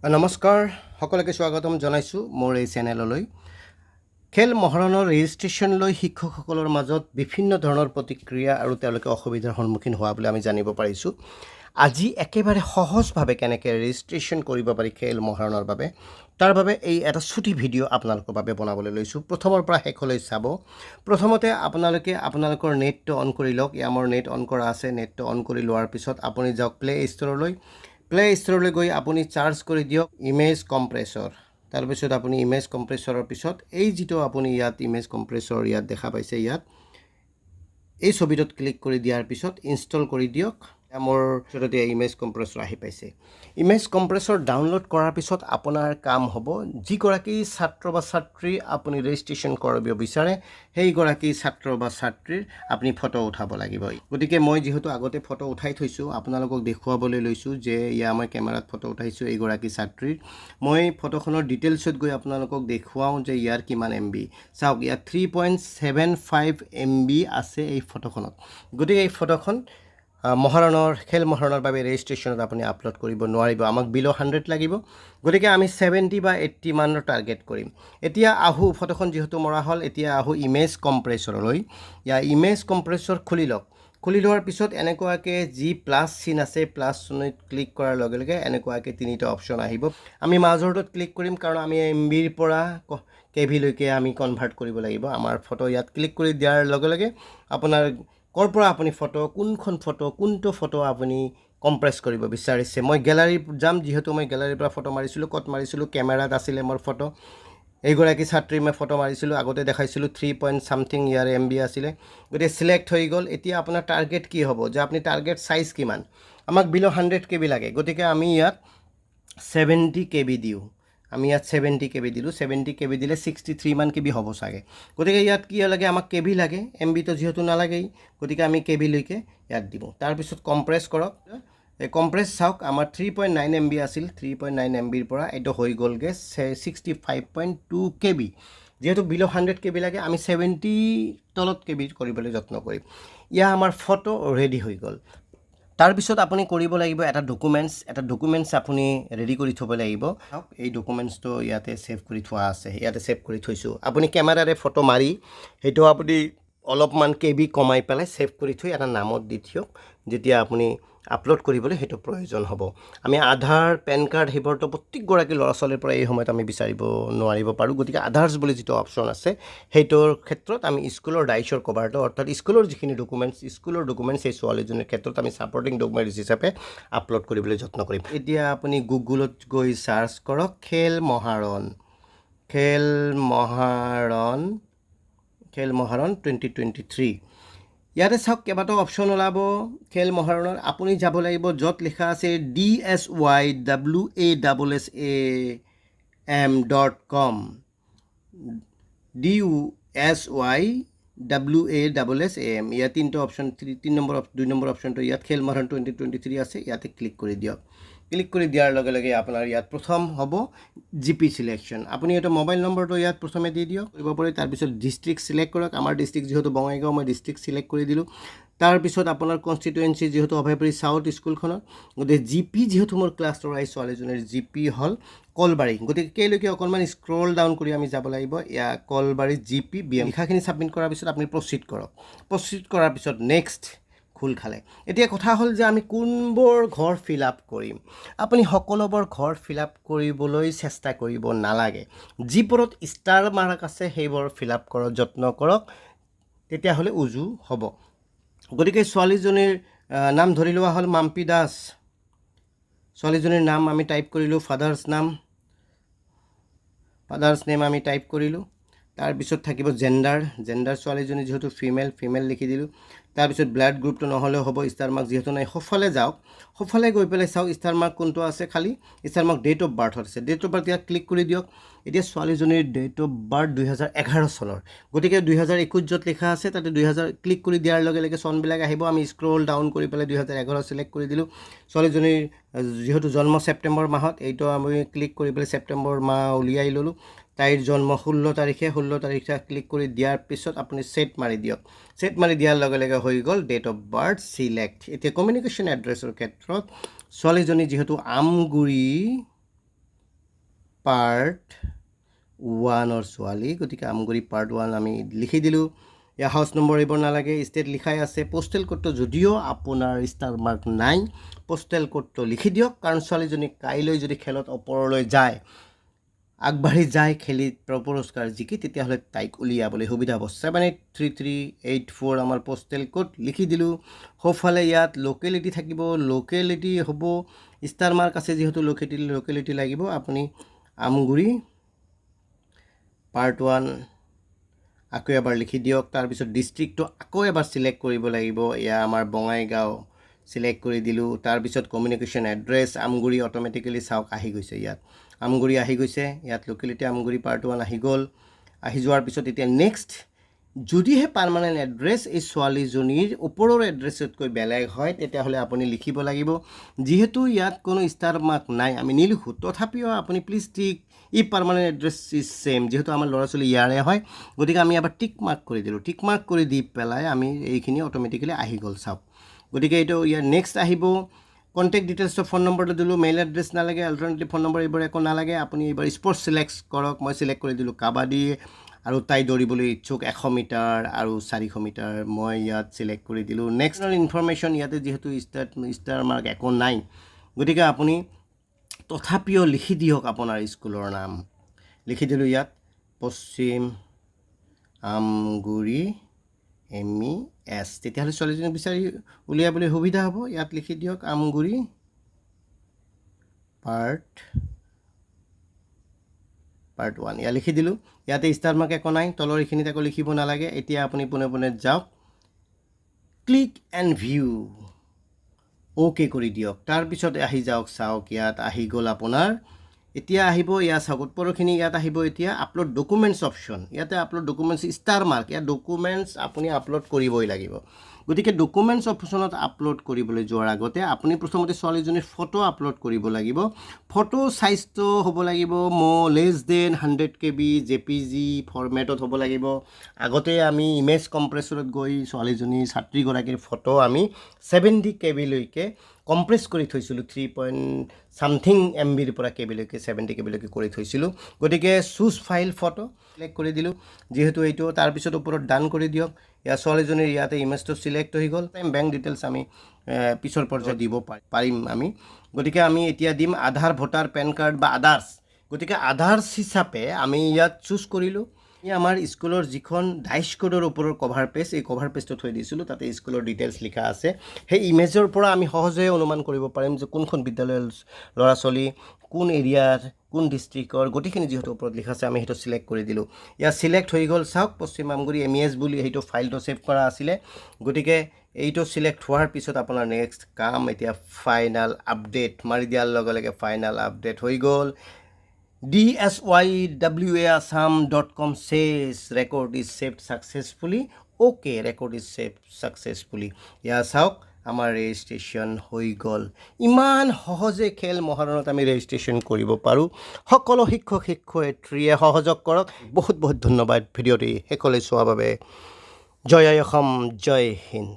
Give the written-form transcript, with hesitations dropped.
নমস্কাৰ সকলোকে স্বাগতম জনাইছোঁ মোৰ এই চেনেললৈ। খেল মহাৰণৰ ৰেজিষ্ট্ৰেশ্যনলৈ শিক্ষকসকলৰ মাজত বিভিন্ন ধৰণৰ প্ৰতিক্ৰিয়া আৰু তেওঁলোকে অসুবিধাৰ সন্মুখীন হোৱা বুলি আমি জানিব পাৰিছোঁ। আজি একেবাৰে সহজভাৱে কেনেকৈ ৰেজিষ্ট্ৰেশ্যন কৰিব পাৰি খেল মহাৰণৰ বাবে, তাৰ বাবে এই এটা ছুটি ভিডিঅ' আপোনালোকৰ বাবে বনাবলৈ লৈছোঁ। প্ৰথমৰ পৰা শেষলৈ চাব। প্ৰথমতে আপোনালোকে আপোনালোকৰ নেটটো অন কৰি লওক। মোৰ নেট অন কৰা আছে। নেটটো অন কৰি লোৱাৰ পিছত আপুনি যাওক প্লে ষ্ট'ৰলৈ গৈ আপুনি চাৰ্চ কৰি দিয়ক ইমেজ কম্প্ৰেছৰ। তাৰপিছত আপুনি ইমেজ কম্প্ৰেছৰৰ পিছত এই যিটো আপুনি ইয়াত ইমেজ কম্প্ৰেছৰ ইয়াত দেখা পাইছে, ইয়াত এই ছবিটোত ক্লিক কৰি দিয়াৰ পিছত ইনষ্টল কৰি দিয়ক। মোৰ ওচৰতে ইমেজ কম্প্ৰেছৰ আহি পাইছে। ইমেজ কম্প্ৰেছৰ ডাউনলোড কৰাৰ পিছত আপোনাৰ কাম হ'ব, যিগৰাকী ছাত্ৰ বা ছাত্ৰী আপুনি ৰেজিষ্ট্ৰেশ্যন কৰিব বিচাৰে সেইগৰাকী ছাত্ৰ বা ছাত্ৰীৰ আপুনি ফটো উঠাব লাগিব। গতিকে মই যিহেতু আগতে ফটো উঠাই থৈছোঁ, আপোনালোকক দেখুৱাবলৈ লৈছোঁ যে মই কেমেৰাত ফটো উঠাইছোঁ এইগৰাকী ছাত্ৰীৰ। মই ফটোখনৰ ডিটেইলছত গৈ আপোনালোকক দেখুৱাওঁ যে ইয়াৰ কিমান MB। চাওক, ইয়াত 3.75 MB আছে এই ফটোখনত। গতিকে এই ফটোখন খেল মহাৰণৰ বাবে ৰেজিষ্ট্ৰেশ্যনত আপুনি আপলোড কৰিব নোৱাৰিব। আমাক বিল' 100 লাগিব। গতিকে আমি 70 বা 80 মানৰ টাৰ্গেট কৰিম। এতিয়া আহোঁ, ফটোখন যিহেতু মৰা হ'ল, এতিয়া আহোঁ ইমেজ কম্প্ৰেছৰলৈ। ইমেজ কম্প্ৰেছৰ খুলি লওক। খুলি লোৱাৰ পিছত এনেকুৱাকৈ যি প্লাছ চিন আছে, প্লাছ চিনত ক্লিক কৰাৰ লগে লগে এনেকুৱাকৈ তিনিটা অপশ্যন আহিব। আমি মাজৰটোত ক্লিক কৰিম, কাৰণ আমি MBৰ পৰা KBলৈকে আমি কনভাৰ্ট কৰিব লাগিব আমাৰ ফটো। ইয়াত ক্লিক কৰি দিয়াৰ লগে লগে আপোনাৰ ক'ৰ পৰা আপুনি কোনটো ফটো আপুনি কম্প্ৰেছ কৰিব বিচাৰিছে। মই গেলাৰী যাম, যিহেতু মই গেলাৰীৰ পৰা ফটো মাৰিছিলোঁ। ক'ত মাৰিছিলোঁ? কেমেৰাত আছিলে মোৰ ফটো। এইগৰাকী ছাত্ৰীৰ মই ফটো মাৰিছিলোঁ, আগতে দেখাইছিলোঁ। 3.something ইয়াৰ MB আছিলে। গতিকে চিলেক্ট হৈ গ'ল। এতিয়া আপোনাৰ টাৰ্গেট কি হ'ব, যে আপুনি টাৰ্গেট চাইজ কিমান? আমাক বিল' 100 KB লাগে। গতিকে আমি ইয়াত 70 KB দিওঁ। আমি ইয়াত 70 KB দিলোঁ। 70 KB দিলে 63 মান KB হ'ব চাগে। গতিকে ইয়াত কি লাগে? আমাক KB লাগে। MBটো যিহেতু নালাগেই, গতিকে আমি KBলৈকে ইয়াত দিব। তাৰপিছত কম্প্ৰেছ কৰক। এই কম্প্ৰেছ চাওক, আমাৰ 3.9 MB আছিল। 3.9 MBৰ পৰা এইটো হৈ গ'লগৈ 65.2 KB। যিহেতু বিল' 100 KB লাগে, আমি 70 তলত KB কৰিবলৈ যত্ন কৰিম। আমাৰ ফটো ৰেডি হৈ গ'ল। তাৰপিছত আপুনি কৰিব লাগিব এটা ডকুমেণ্টছ আপুনি ৰেডি কৰি থ'ব লাগিব। এই ডকুমেণ্টছটো ইয়াতে ছেভ কৰি থোৱা আছে, ইয়াতে ছেভ কৰি থৈছোঁ। আপুনি কেমেৰাৰে ফটো মাৰি সেইটো আপুনি অলপমান KB কমাই পেলাই ছেভ কৰি থৈ এটা নামত দি থওক। যেতিয়া আপুনি আপলোড কৰিবলৈ সেইটো প্ৰয়োজন হ'ব। আমি আধাৰ, পেন কাৰ্ড সেইবোৰতো প্ৰত্যেকগৰাকী ল'ৰা ছোৱালীৰ পৰা এই সময়ত আমি বিচাৰিব নোৱাৰিব পাৰোঁ। গতিকে আধাৰ্ছ বুলি যিটো অপশ্যন আছে সেইটোৰ ক্ষেত্ৰত আমি স্কুলৰ ডাইচৰ কভাৰটো, অৰ্থাৎ স্কুলৰ যিখিনি ডকুমেণ্টছ সেই ছোৱালীজনীৰ ক্ষেত্ৰত আমি ছাপৰ্টিং ডকুমেণ্টছ হিচাপে আপলোড কৰিবলৈ যত্ন কৰিম। এতিয়া আপুনি গুগলত গৈ চাৰ্চ কৰক খেল মহাৰণ 2023। ইয়াতে চাওক কেইবাটাও অপশ্যন ওলাব খেল মহাৰণৰ। আপুনি যাব লাগিব য'ত লিখা আছে DSYWASSAM.com DSYWASSAM। ইয়াত তিনিটা অপশ্যন, 2 নম্বৰ অপশ্যনটো ইয়াত খেল মহাৰণ 2023 আছে। ইয়াতে ক্লিক কৰি দিয়ক। ক্লিক কৰি দিয়াৰ লগে লগে আপোনাৰ ইয়াত প্ৰথম হ'ব GP চিলেকশ্যন। আপুনি এইটো মোবাইল নম্বৰটো ইয়াত প্ৰথমে দি দিয়ক, কৰিব পাৰি। তাৰপিছত ডিষ্ট্ৰিক্ট চিলেক্ট কৰক। আমাৰ ডিষ্ট্ৰিক্ট যিহেতু বঙাইগাঁও, মই ডিষ্ট্ৰিক্ট চিলেক্ট কৰি দিলোঁ। তাৰপিছত আপোনাৰ কনষ্টিটুৱেঞ্চি যিহেতু অভয়পুৰী চাউথ স্কুলখনত, গতিকে GP যিহেতু মোৰ ক্লাছ ল'ৰা এই ছোৱালীজনীৰ GP হ'ল কলবাৰী। গতিকে কেলৈকে অকণমান স্ক্ৰল ডাউন কৰি আমি যাব লাগিব। কলবাৰী GP BM লিখাখিনি ছাবমিট কৰাৰ পিছত আপুনি প্ৰচিড কৰক। প্ৰচিড কৰাৰ পিছত নেক্সট খোল খালে। এতিয়া কথা হ'ল যে আমি কোনবোৰ ঘৰ ফিল আপ কৰিম। আপুনি সকলোবোৰ ঘৰ ফিল আপ কৰিবলৈ চেষ্টা কৰিব নালাগে। যিবোৰত ষ্টাৰ মাৰ্ক আছে সেইবোৰ ফিল আপ কৰাৰ যত্ন কৰক, তেতিয়াহ'লে উজু হ'ব। গতিকে ছোৱালীজনীৰ নাম ধৰি লোৱা হ'ল মাম্পী দাস। ছোৱালীজনীৰ নাম আমি টাইপ কৰিলোঁ। ফাদাৰ্ছ নেম আমি টাইপ কৰিলোঁ। তাৰপিছত থাকিব জেণ্ডাৰ ছোৱালীজনী যিহেতু ফিমেল লিখি দিলোঁ। তাৰপিছত ব্লাড গ্ৰুপটো নহ'লেও হ'ব, ষ্টাৰ মাৰ্ক যিহেতু নাই। সোঁফালে যাওক, সোঁফালে গৈ পেলাই চাওক ষ্টাৰ মাৰ্ক কোনটো আছে, খালী ষ্টাৰ মাৰ্ক ডেট অফ বাৰ্থত আছে। ডেট অফ বাৰ্থ ইয়াত ক্লিক কৰি দিয়ক। এতিয়া ছোৱালীজনীৰ ডেট অফ বাৰ্থ 2011 চনৰ। গতিকে 2021 য'ত লিখা আছে তাতে 2000 ক্লিক কৰি দিয়াৰ লগে লগে চনবিলাক আহিব। আমি স্ক্ৰল ডাউন কৰি পেলাই 2011 চিলেক্ট কৰি দিলোঁ। ছোৱালীজনীৰ যিহেতু জন্ম ছেপ্টেম্বৰ মাহত, এইটো আমি ক্লিক কৰি পেলাই ছেপ্টেম্বৰ মাহ উলিয়াই ল'লোঁ। তাইৰ জন্ম 16 তাৰিখে ক্লিক কৰি দিয়াৰ পিছত আপুনি ছেট মাৰি দিয়ক। ছেট মাৰি দিয়াৰ লগে লগে হৈ গ'ল ডেট অফ বাৰ্থ চিলেক্ট। এতিয়া কমিউনিকেশ্যন এড্ৰেছৰ ক্ষেত্ৰত ছোৱালীজনী যিহেতু আমগুৰি পাৰ্ট 1 ছোৱালী গতিকে আমগুৰি পাৰ্ট 1 আমি লিখি দিলোঁ ইয়াৰ হাউচ নম্বৰ এইবোৰ নালাগে ষ্টেট লিখাই আছে পোষ্টেল কোডটো যদিও আপোনাৰ ষ্টাৰ মাৰ্ক নাই পোষ্টেল কোডটো লিখি দিয়ক কাৰণ ছোৱালীজনী কাইলৈ যদি খেলত ওপৰলৈ যায় আগবাঢ়ি যায় খেলি পুৰস্কাৰ জিকি তেতিয়াহ'লে তাইক উলিয়াবলৈ সুবিধা হ'ব 783384 আমাৰ পোষ্টেল কোড লিখি দিলোঁ সোঁফালে ইয়াত লোকেলিটি থাকিব লোকেলিটি হ'ব ষ্টাৰ মাৰ্ক আছে যিহেতু লোকেলিটি লাগিব আপুনি আমগুৰি পাৰ্ট 1 আকৌ এবাৰ লিখি দিয়ক তাৰপিছত ডিষ্ট্ৰিক্টটো আকৌ এবাৰ সিলেক্ট কৰিব লাগিব এয়া আমাৰ বঙাইগাঁও সিলেক্ট কৰি দিলোঁ তাৰপিছত কমিউনিকেশ্যন এড্ৰেছ আমগুৰি অট'মেটিকেলি চাওক আহি গৈছে ইয়াত আমগুৰি আহি গৈছে ইয়াত লোকেলিটি আমগুৰি পাৰ্ট 1 আহি গ'ল আহি যোৱাৰ পিছত এতিয়া নেক্সট যদিহে পাৰ্মানেণ্ট এড্ৰেছ এই ছোৱালীজনীৰ ওপৰৰ এড্ৰেছতকৈ বেলেগ হয় তেতিয়াহ'লে আপুনি লিখিব লাগিব যিহেতু ইয়াত কোনো ষ্টাৰ মাৰ্ক নাই আমি নিলিখোঁ তথাপিও আপুনি প্লিজ টিক ই পাৰ্মানেণ্ট এড্ৰেছ ইজ ছেম যিহেতু আমাৰ ল'ৰা ছোৱালী ইয়াৰে হয় গতিকে আমি এবাৰ টিক মাৰ্ক কৰি দিলোঁ টিক মাৰ্ক কৰি দি পেলাই আমি এইখিনি অট'মেটিকেলি আহি গ'ল চাওক গতিকে এইটো ইয়াৰ নেক্সট আহিব কণ্টেক্ট ডিটেইলছৰ ফোন নম্বৰটো দিলোঁ মেইল এড্ৰেছ নালাগে অল্টাৰনেটিভ ফোন নম্বৰ এইবোৰ একো নালাগে আপুনি এইবাৰ স্পৰ্টছ চিলেক্ট কৰক মই চিলেক্ট কৰি দিলোঁ কাবাডী আৰু তাই দৌৰিবলৈ ইচ্ছুক 100 মিটাৰ আৰু 400 মিটাৰ মই ইয়াত চিলেক্ট কৰি দিলোঁ নেক্সট ইনফৰমেশ্যন ইয়াতে যিহেতু ষ্টাৰ মাৰ্ক একো নাই গতিকে আপুনি তথাপিও লিখি দিয়ক আপোনাৰ স্কুলৰ নাম লিখি দিলোঁ ইয়াত পশ্চিম আমগুৰি MES তেতিয়াহ'লে ছোৱালীজনী বিচাৰি উলিয়াবলৈ সুবিধা হ'ব ইয়াত লিখি দিয়ক আমগুৰি পাৰ্ট 1 ইয়াত লিখি দিলোঁ ইয়াতে ষ্টাৰ মাৰ্ক একো নাই তলৰ এইখিনিত একো লিখিব নালাগে এতিয়া আপুনি পোনে যাওক ক্লিক এণ্ড ভিউ অ'কে কৰি দিয়ক তাৰপিছত আহি যাওক চাওক ইয়াত আহি গ'ল আপোনাৰ এতিয়া আহিব ইয়াত চাওক ওপৰখিনি ইয়াত আহিব এতিয়া আপলোড ডকুমেণ্টছ অপশ্যন ইয়াতে আপলোড ডকুমেণ্টছ ষ্টাৰ মাৰ্ক ইয়াত ডকুমেণ্টছ আপুনি আপলোড কৰিবই লাগিব গতিকে ডকুমেণ্টছ অপশ্যনত আপলোড কৰিবলৈ যোৱাৰ আগতে আপুনি প্ৰথমতে ছোৱালীজনীৰ ফটো আপলোড কৰিব লাগিব ফটো চাইজটো হ'ব লাগিব লেছ দেন 100 KB JPG ফৰ্মেটত হ'ব লাগিব আগতে আমি ইমেজ কম্প্ৰেছৰত গৈ ছোৱালীজনী ছাত্ৰীগৰাকীৰ ফটো আমি 70 KB লৈকে কম্প্ৰেছ কৰি থৈছিলোঁ 3.something MBৰ পৰা KB লৈকে 70 KB লৈকে কৰি থৈছিলোঁ গতিকে চুজ ফাইল ফটো সিলেক্ট কৰি দিলোঁ যিহেতু এইটো তাৰপিছত ওপৰত ডান কৰি দিয়ক ইয়াৰ ছোৱালীজনীৰ ইয়াতে ইমেজটো সিলেক্ট হৈ গ'ল বেংক ডিটেইলছ আমি পিছৰ পৰ্যায়ত দিব পাৰিম আমি গতিকে আমি এতিয়া দিম আধাৰ ভোটাৰ পেন কাৰ্ড বা আদাৰ্ছ গতিকে আদাৰ্ছ হিচাপে আমি ইয়াত চুজ কৰিলোঁ আমাৰ স্কুলৰ যিখন ডাইচ কোডৰ ওপৰৰ কভাৰ পেজ এই কভাৰ পেজটো থৈ দিছিলোঁ তাতে স্কুলৰ ডিটেইলছ লিখা আছে সেই ইমেজৰ পৰা আমি সহজে অনুমান কৰিব পাৰিম যে কোনখন বিদ্যালয়ৰ ল'ৰা ছোৱালী কোন এৰিয়াৰ কোন ডিষ্ট্ৰিক্টৰ গোটেইখিনি যিহেতু ওপৰত লিখা আছে আমি সেইটো সিলেক্ট কৰি দিলোঁ ইয়াত সিলেক্ট হৈ গ'ল চাওক পশ্চিম আমগুৰি MES বুলি সেইটো ফাইলটো ছেভ কৰা আছিলে গতিকে এইটো সিলেক্ট হোৱাৰ পিছত আপোনাৰ নেক্সট কাম এতিয়া ফাইনেল আপডেট মাৰি দিয়াৰ লগে লগে ফাইনেল আপডেট হৈ গ'ল DSYWAAssam.com says record is saved successfully okay record is saved successfully ইয়াৰ চাওক আমাৰ ৰেজিষ্ট্ৰেশ্যন হৈ গ'ল ইমান সহজে খেল মহাৰণত আমি ৰেজিষ্ট্ৰেশ্যন কৰিব পাৰোঁ সকলো শিক্ষক শিক্ষয়িত্ৰীয়ে সহযোগ কৰক বহুত বহুত ধন্যবাদ ভিডিঅ'টি শেষলৈ চোৱাৰ বাবে জয় অসম জয় হিন্দ